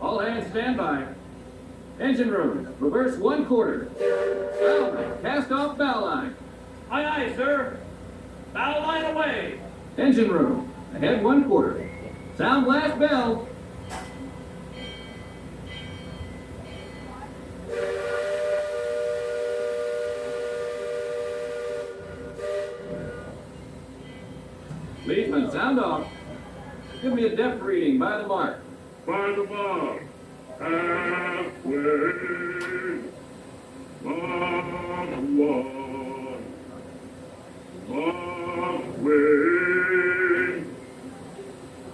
All hands stand by. Engine room, reverse 1/4. Bow line, cast off bow line. Aye, aye, sir. Bow line away. Engine room, ahead 1/4. Sound blast bell. Leadman, sound off. Give me a depth reading by the mark. By the mark. Halfway. Mark 1. Mark 2.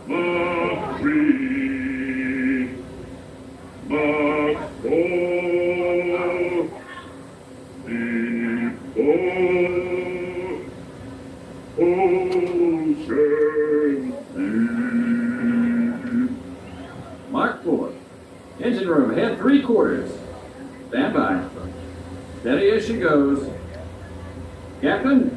Mark 3. Mark 4. Before ocean deep. Mark 4. Engine room, ahead 3/4. Stand by. Steady as she goes. Captain?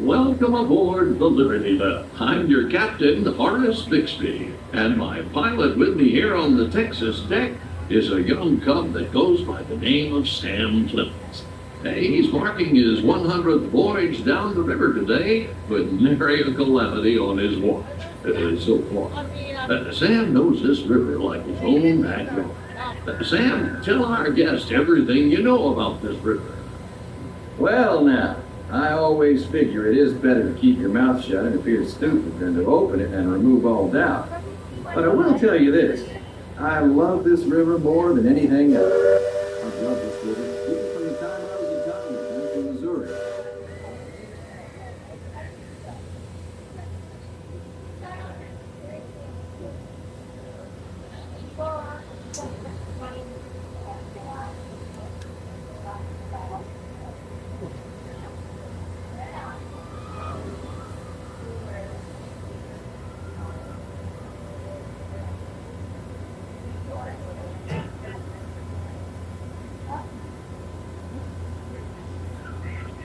Welcome aboard the Liberty Bell. I'm your captain, Horace Bixby, and my pilot with me here on the Texas deck is a young cub that goes by the name of Sam Clemens. Hey, he's marking his 100th voyage down the river today with nary a calamity on his watch so far. Sam knows this river like his own backyard. Sam, tell our guest everything you know about this river. Well now, I always figure it is better to keep your mouth shut and appear stupid than to open it and remove all doubt. But I will tell you this, I love this river more than anything else. I've loved this river even from the time I was in college in Missouri.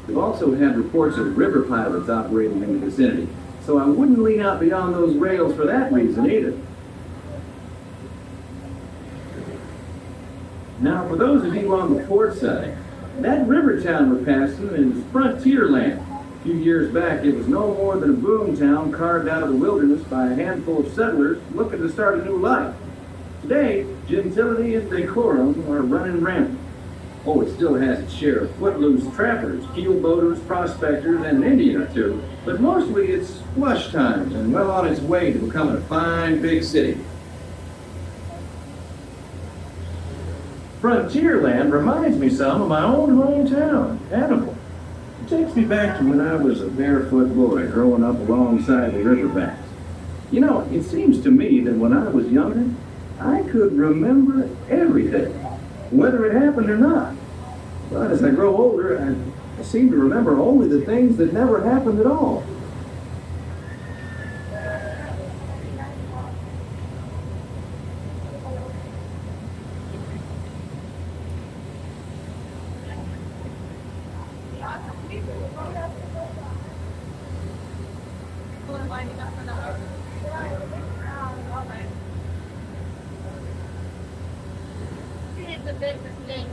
We've also had reports of river pilots operating in the vicinity, so I wouldn't lean out beyond those rails for that reason either. Now, for those of you on the port side, that river town we're passing is frontier land. A few years back, it was no more than a boom town carved out of the wilderness by a handful of settlers looking to start a new life. Today, gentility and decorum are running rampant. Oh, it still has its share of footloose trappers, keelboaters, prospectors, and an Indian or two, but mostly it's flush times and well on its way to becoming a fine big city. Frontierland reminds me some of my own hometown, Hannibal. It takes me back to when I was a barefoot boy growing up alongside the riverbanks. You know, it seems to me that when I was younger, I could remember everything, whether it happened or not. But as I grow older, I seem to remember only the things that never happened at all. It's a big mistake.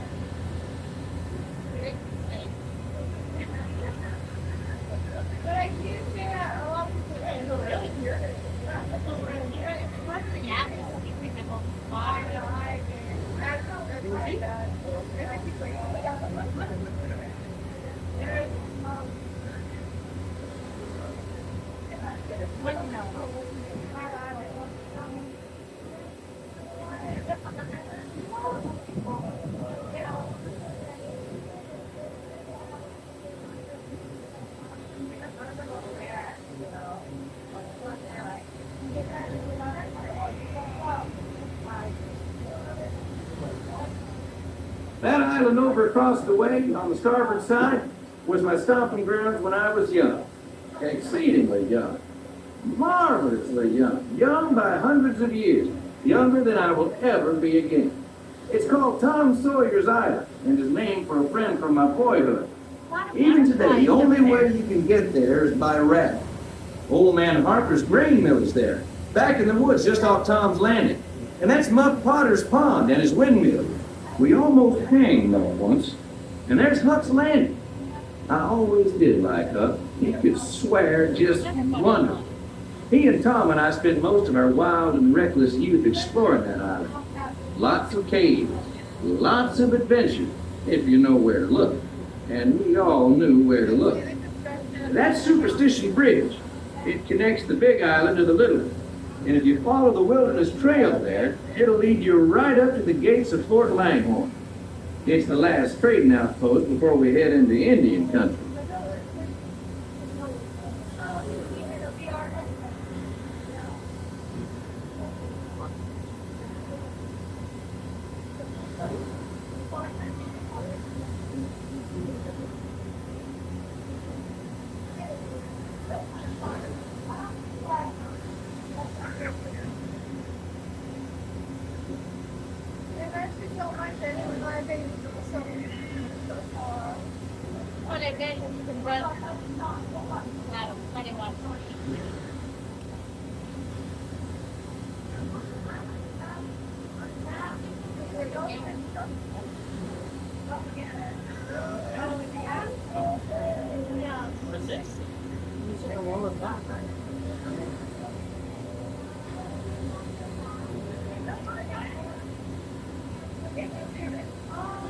Big mistake. But I can't say that a lot of people really hear it. Yeah. That island over across the way on the starboard side was my stomping grounds when I was young. Exceedingly young. Marvelously young. Young by hundreds of years. Younger than I will ever be again. It's called Tom Sawyer's Island and is named for a friend from my boyhood. Even today, the only way you can get there is by raft. Old man Harper's grain mill is there, back in the woods just off Tom's Landing. And that's Muff Potter's pond and his windmill. We almost hanged Noah once. And there's Huck's Landing. I always did like Huck. He could swear just wonderful. He and Tom and I spent most of our wild and reckless youth exploring that island. Lots of caves, lots of adventure, if you know where to look. And we all knew where to look. That's Superstition Bridge. It connects the big island to the little one. And if you follow the wilderness trail there, it'll lead you right up to the gates of Fort Langhorne. It's the last trading outpost before we head into Indian country.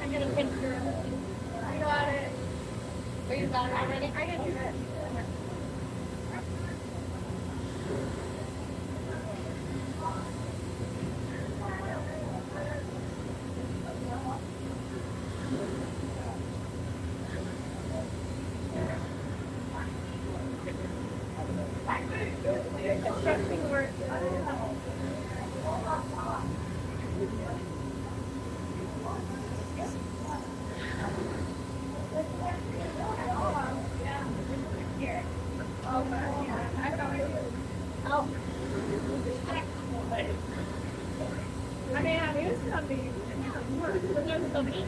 I get a picture. I got it. Oh, you got it already? I can do it. Construction work. I mean, I'm used to being work, but there's so many.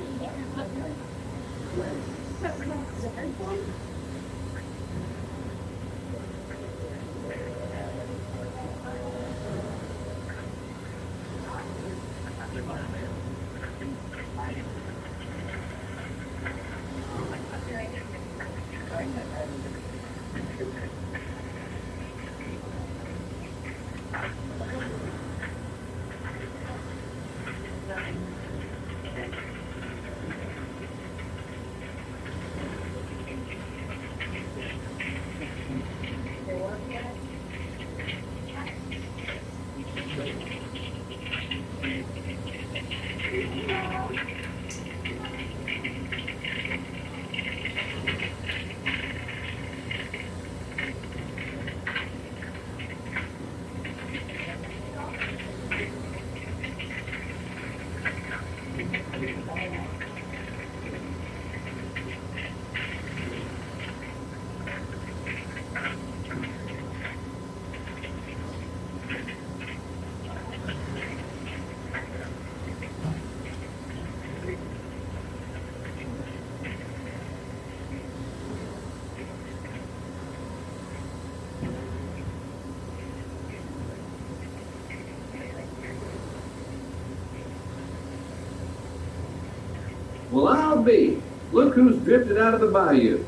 Well, I'll be. Look who's drifted out of the bayou.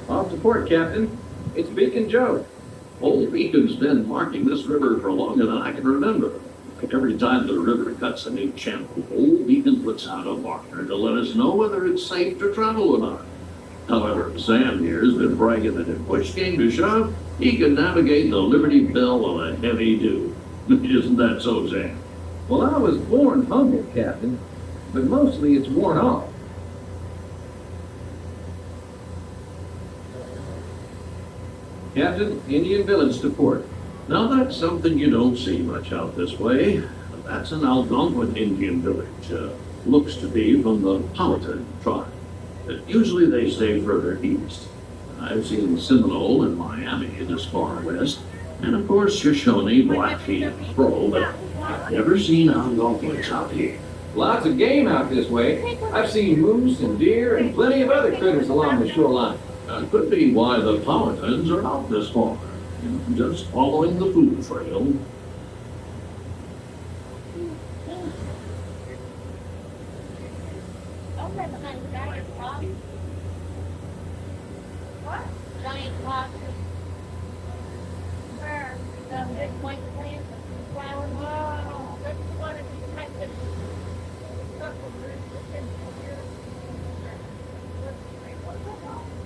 Off to port, Captain. It's Beacon Joe. Old Beacon's been marking this river for longer than I can remember. Every time the river cuts a new channel, Old Beacon puts out a marker to let us know whether it's safe to travel or not. However, Sam here has been bragging that if push came to shove, he can navigate the Liberty Bell on a heavy dew. Isn't that so, Sam? Well, I was born humble, Captain, but mostly it's worn off. Captain, Indian Village to port. Now that's something you don't see much out this way. That's an Algonquin Indian village. Looks to be from the Powhatan tribe. Usually they stay further east. I've seen Seminole and Miami this far west, and of course Shoshone, Blackfeet, and Crow, but I've never seen Algonquins out here. Lots of game out this way. I've seen moose and deer and plenty of other critters along the shoreline. Could be why the Powhatans are out this far, just following the food trail. Giant rock. What? Giant rock. Where? The big white plant. Flower. Oh, that's the one that you typed in.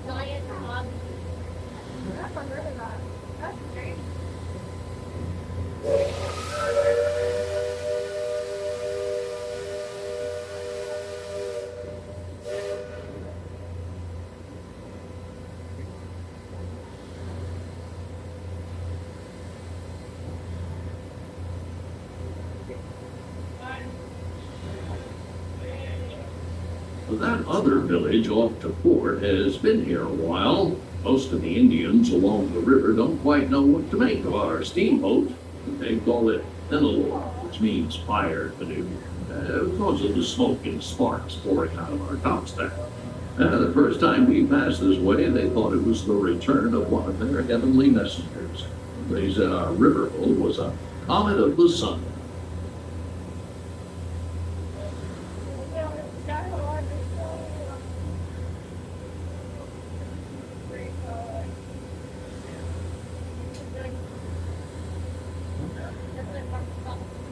Giant rock. That's unheard of that. That's great. That other village off to port has been here a while. Most of the Indians along the river don't quite know what to make of our steamboat. They call it Penelope, which means fire canoe, because of the smoke and sparks pouring out of our topstack. The first time we passed this way, they thought it was the return of one of their heavenly messengers. They said our riverboat was a comet of the sun.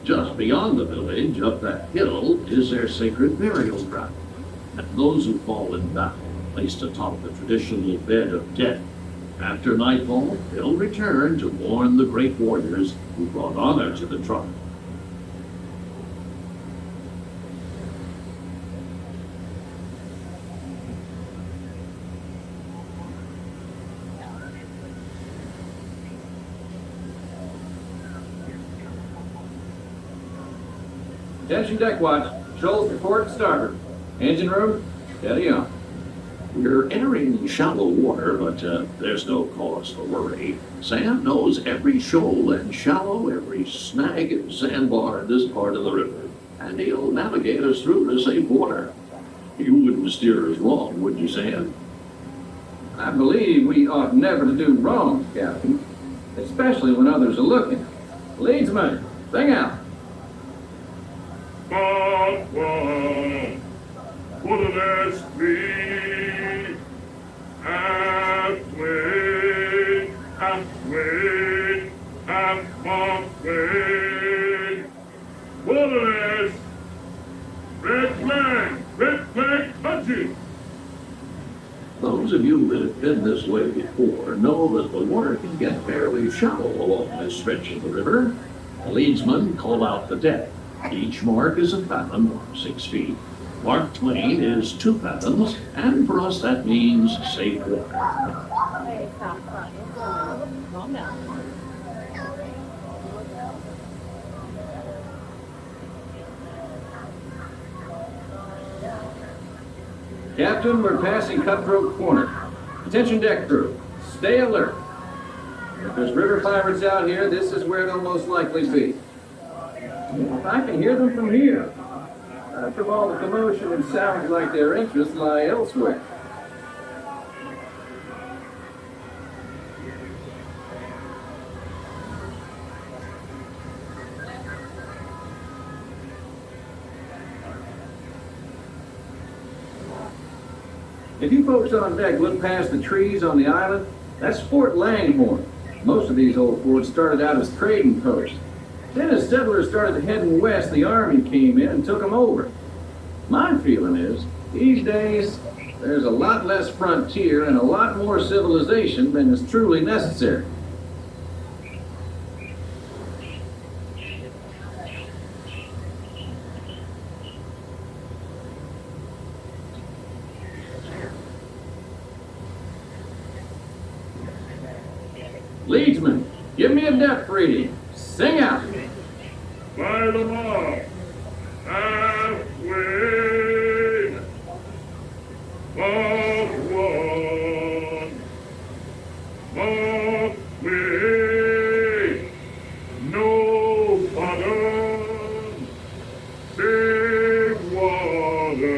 Just beyond the village, up that hill, is their sacred burial ground. And those who fall in battle, placed atop the traditional bed of death. After nightfall, they'll return to mourn the great warriors who brought honor to the tribe. Attention deck watch. Shoals to port and starboard. Engine room, steady on. We're entering shallow water, but there's no cause for worry. Sam knows every shoal and shallow, every snag and sandbar in this part of the river, and he'll navigate us through to safe water. You wouldn't steer us wrong, would you, Sam? I believe we ought never to do wrong, Captain. Especially when others are looking. Leadsman, sing out. But one couldn't ask me halfway, halfway, halfway. Wilderness, red flag, country. Those of you that have been this way before know that the water can get fairly shallow along this stretch of the river. The leadsman called out the deck. Each mark is a fathom, or 6 feet. Mark Twain is 2 fathoms, and for us that means safe water. Captain, we're passing Cutthroat Corner. Attention deck crew, stay alert. If there's river pirates out here, this is where they'll most likely be. If I can hear them from here. From all the commotion, it sounds like their interests lie elsewhere. If you folks on deck look past the trees on the island, that's Fort Langhorne. Most of these old forts started out as trading posts. Then as settlers started heading west, the army came in and took them over. My feeling is, these days, there's a lot less frontier and a lot more civilization than is truly necessary. Leadsman, give me a depth reading. Sing out. By the mark, halfway, mark one, mark way, no bottom, big water,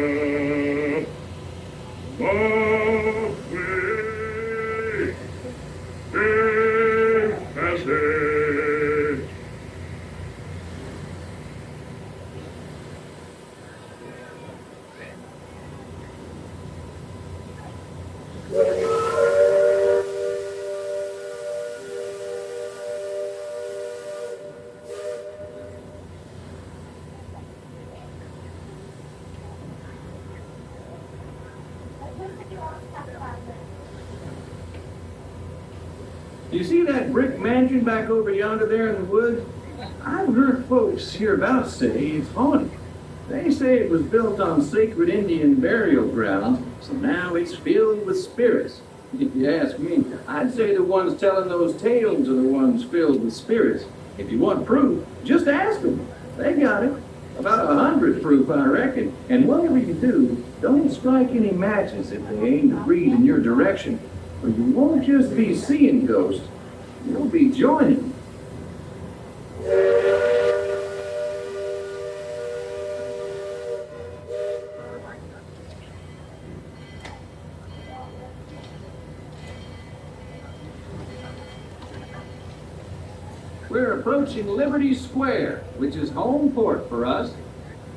mark way, big passage. You see that brick mansion back over yonder there in the woods? I've heard folks hereabouts say it's haunted. They say it was built on sacred Indian burial grounds, so now it's filled with spirits. If you ask me, I'd say the ones telling those tales are the ones filled with spirits. If you want proof, just ask them. They got it. About 100 proof, I reckon. And whatever you do, don't strike any matches if they aim to breathe in your direction. Or you won't just be seeing ghosts, you'll be joining. We're approaching Liberty Square, which is home port for us.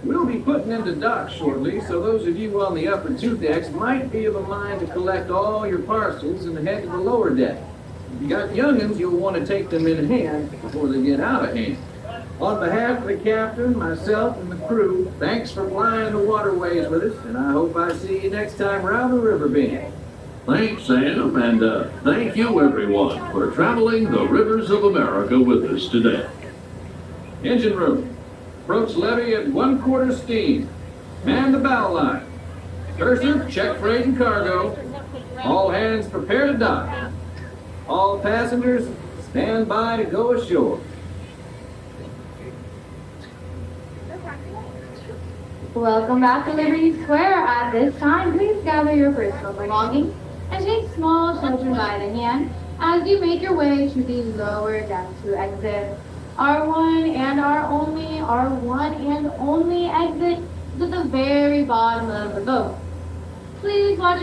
We'll be putting into dock shortly, so those of you on the upper two decks might be of a mind to collect all your parcels and head to the lower deck. If you got young'uns, you'll want to take them in hand before they get out of hand. On behalf of the captain, myself, and the crew, thanks for flying the waterways with us, and I hope I see you next time around the river bend. Thanks, Sam, and thank you, everyone, for traveling the rivers of America with us today. Engine room, approach levee at 1/4 steam. Man the bow line. Purser, check freight and cargo. All hands prepare to dock. All passengers, stand by to go ashore. Welcome back to Liberty Square. At this time, please gather your personal belongings and take small children by the hand as you make your way to the lower deck to exit. Our one and only exit is at the very bottom of the boat. Please watch